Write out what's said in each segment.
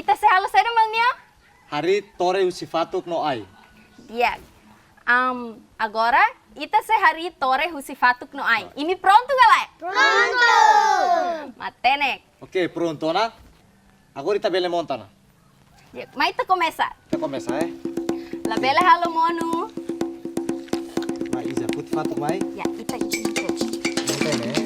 ita se halo sai Bang Nio? Hari tore o sifatuk no ai. Dia. Agora ita se hari tore o sifatuk no ai. Imi pronto galera? Pronto! Matene. Ok, pronto na? Agora ita bele montana. Mas ita começa. Ita começa, La bele halo monu. Mai Isa, put fatuk mai. Ya, ita. Montene.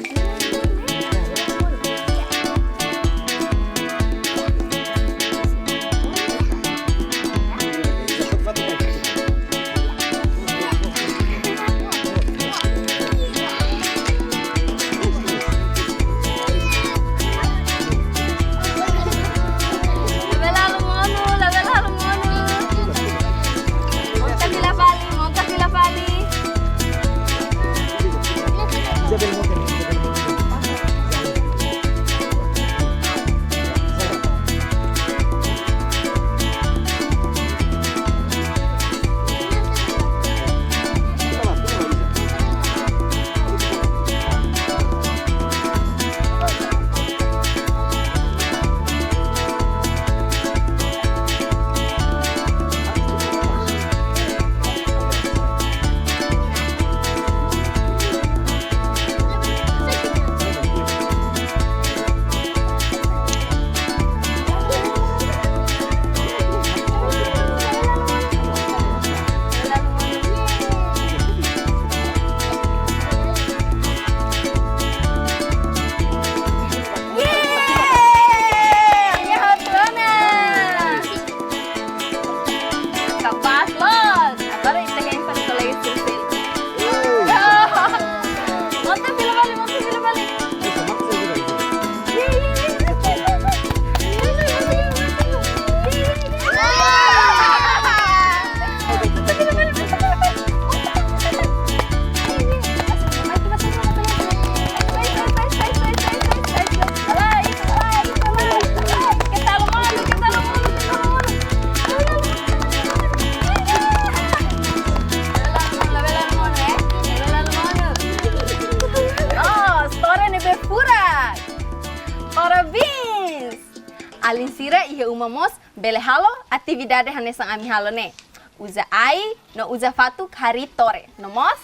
Alinsira ia umamos bele halo atividade hanesang ami halo ne. Uza ai no uza fatuk hari tore. Nomos?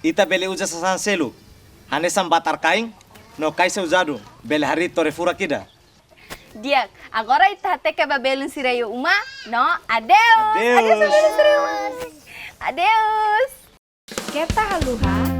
Ita bele uja sasan selu. Hanesam batar kain no kaisa usado bele hari tore fura kida. Dia, agora ita teke babelun sira ia uma no adeus. Adeus. Adeus. Adeus. Keta haluha